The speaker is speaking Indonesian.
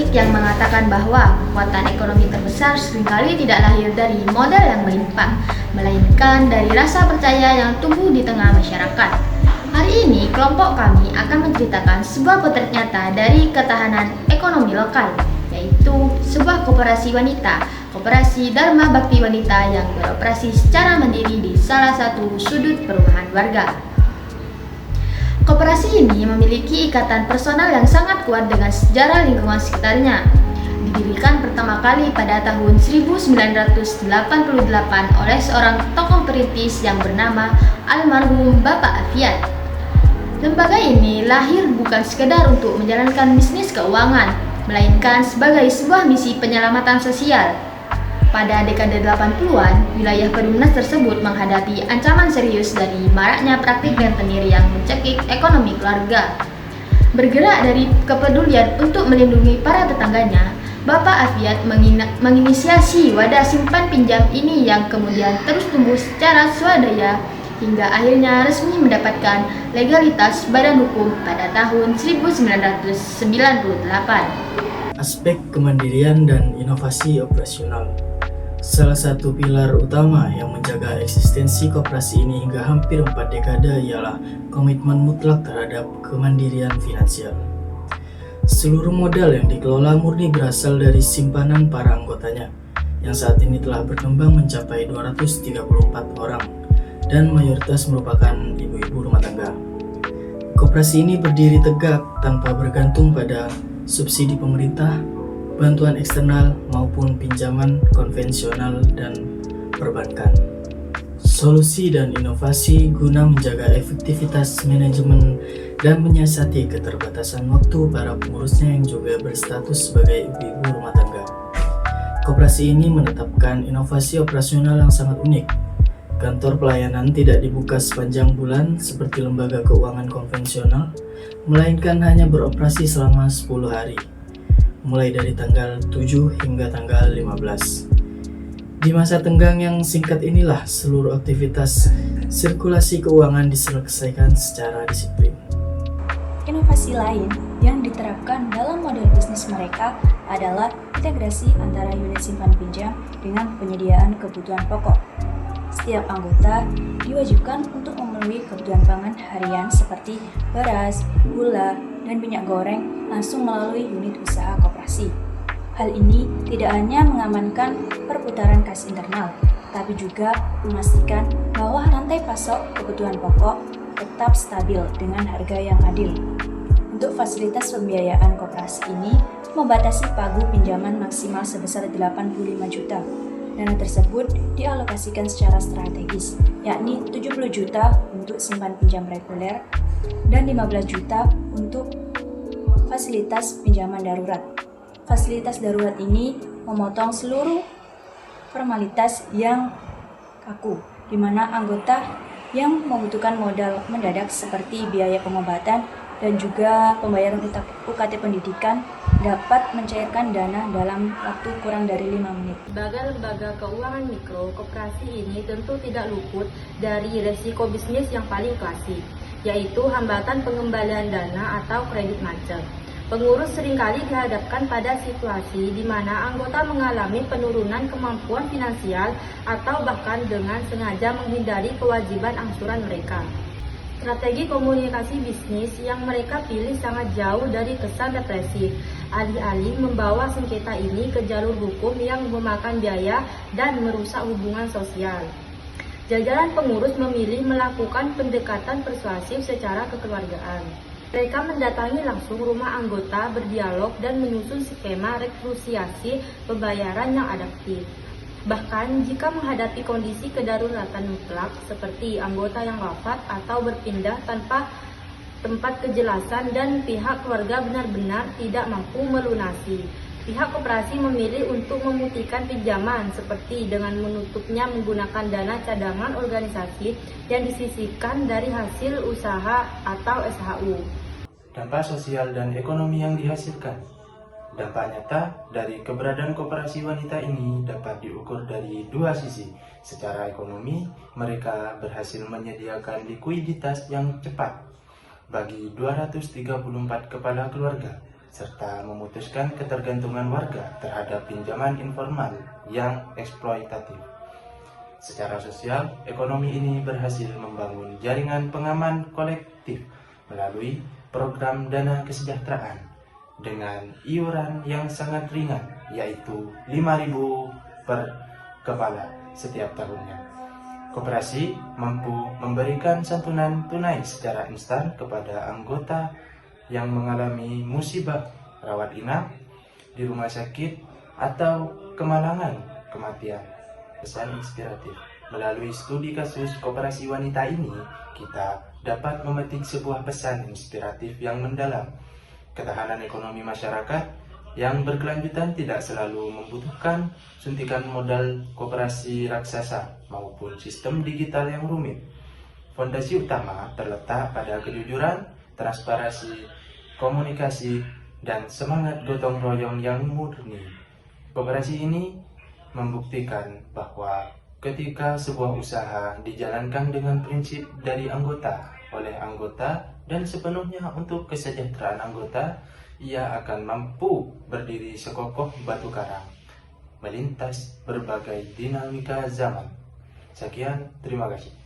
politik yang mengatakan bahwa kekuatan ekonomi terbesar seringkali tidak lahir dari modal yang melimpah, melainkan dari rasa percaya yang tumbuh di tengah masyarakat. Hari ini, kelompok kami akan menceritakan sebuah potret nyata dari ketahanan ekonomi lokal, yaitu sebuah koperasi wanita, Koperasi Dharma Bakti Wanita yang beroperasi secara mandiri di salah satu sudut perumahan warga. Koperasi ini memiliki ikatan personal yang sangat kuat dengan sejarah lingkungan sekitarnya. Didirikan pertama kali pada tahun 1988 oleh seorang tokoh perintis yang bernama almarhum Bapak Afiat. Lembaga ini lahir bukan sekedar untuk menjalankan bisnis keuangan, melainkan sebagai sebuah misi penyelamatan sosial. Pada dekade 80-an, wilayah Perumnas tersebut menghadapi ancaman serius dari maraknya praktik rentenir yang mencekik ekonomi keluarga. Bergerak dari kepedulian untuk melindungi para tetangganya, Bapak Afiat menginisiasi wadah simpan pinjam ini yang kemudian terus tumbuh secara swadaya hingga akhirnya resmi mendapatkan legalitas badan hukum pada tahun 1998. Aspek kemandirian dan inovasi operasional. Salah satu pilar utama yang menjaga eksistensi koperasi ini hingga hampir 4 dekade ialah komitmen mutlak terhadap kemandirian finansial. Seluruh modal yang dikelola murni berasal dari simpanan para anggotanya, yang saat ini telah berkembang mencapai 234 orang, dan mayoritas merupakan ibu-ibu rumah tangga. Koperasi ini berdiri tegak tanpa bergantung pada subsidi pemerintah, bantuan eksternal maupun pinjaman konvensional dan perbankan. Solusi dan inovasi guna menjaga efektivitas manajemen dan menyiasati keterbatasan waktu para pengurusnya yang juga berstatus sebagai ibu-ibu rumah tangga. Koperasi ini menetapkan inovasi operasional yang sangat unik. Kantor pelayanan tidak dibuka sepanjang bulan seperti lembaga keuangan konvensional, melainkan hanya beroperasi selama 10 hari. Mulai dari tanggal 7 hingga tanggal 15. Di masa tenggang yang singkat inilah seluruh aktivitas sirkulasi keuangan diselesaikan secara disiplin. Inovasi lain yang diterapkan dalam model bisnis mereka adalah integrasi antara unit simpan pinjam dengan penyediaan kebutuhan pokok. Setiap anggota diwajibkan untuk memenuhi kebutuhan pangan harian seperti beras, gula, dan minyak goreng langsung melalui unit usaha koperasi. Hal ini tidak hanya mengamankan perputaran kas internal, tapi juga memastikan bahwa rantai pasok kebutuhan pokok tetap stabil dengan harga yang adil. Untuk fasilitas pembiayaan koperasi ini membatasi pagu pinjaman maksimal sebesar 85 juta. Dana tersebut dialokasikan secara strategis, yakni 70 juta untuk simpan pinjam reguler dan 15 juta untuk fasilitas pinjaman darurat. Fasilitas darurat ini memotong seluruh formalitas yang kaku, di mana anggota yang membutuhkan modal mendadak seperti biaya pengobatan dan juga pembayaran UKT pendidikan dapat mencairkan dana dalam waktu kurang dari 5 menit. Sebagai lembaga keuangan mikro, koperasi ini tentu tidak luput dari resiko bisnis yang paling klasik, yaitu hambatan pengembalian dana atau kredit macet. Pengurus seringkali dihadapkan pada situasi di mana anggota mengalami penurunan kemampuan finansial atau bahkan dengan sengaja menghindari kewajiban angsuran mereka. Strategi komunikasi bisnis yang mereka pilih sangat jauh dari kesan represif, alih-alih membawa sengketa ini ke jalur hukum yang memakan biaya dan merusak hubungan sosial. Jajaran pengurus memilih melakukan pendekatan persuasif secara kekeluargaan. Mereka mendatangi langsung rumah anggota, berdialog, dan menyusun skema rekrusiasi pembayaran yang adaptif. Bahkan jika menghadapi kondisi kedaruratan mutlak seperti anggota yang wafat atau berpindah tanpa tempat kejelasan dan pihak keluarga benar-benar tidak mampu melunasi, pihak koperasi memilih untuk memutihkan pinjaman seperti dengan menutupnya menggunakan dana cadangan organisasi yang disisihkan dari hasil usaha atau SHU. Dampak sosial dan ekonomi yang dihasilkan. Dampak nyata dari keberadaan koperasi wanita ini dapat diukur dari dua sisi. Secara ekonomi, mereka berhasil menyediakan likuiditas yang cepat bagi 234 kepala keluarga serta memutuskan ketergantungan warga terhadap pinjaman informal yang eksploitatif. Secara sosial, ekonomi ini berhasil membangun jaringan pengaman kolektif melalui program dana kesejahteraan dengan iuran yang sangat ringan, yaitu 5.000 per kepala setiap tahunnya. Koperasi mampu memberikan santunan tunai secara instan kepada anggota yang mengalami musibah rawat inap di rumah sakit atau kemalangan kematian. Pesan inspiratif. Melalui studi kasus koperasi wanita ini, kita dapat memetik sebuah pesan inspiratif yang mendalam. Ketahanan ekonomi masyarakat yang berkelanjutan tidak selalu membutuhkan suntikan modal koperasi raksasa maupun sistem digital yang rumit. Fondasi utama terletak pada kejujuran, transparansi, komunikasi, dan semangat gotong royong yang murni. Koperasi ini membuktikan bahwa ketika sebuah usaha dijalankan dengan prinsip dari anggota oleh anggota dan sepenuhnya untuk kesejahteraan anggota, ia akan mampu berdiri sekokoh batu karang, melintas berbagai dinamika zaman. Sekian, terima kasih.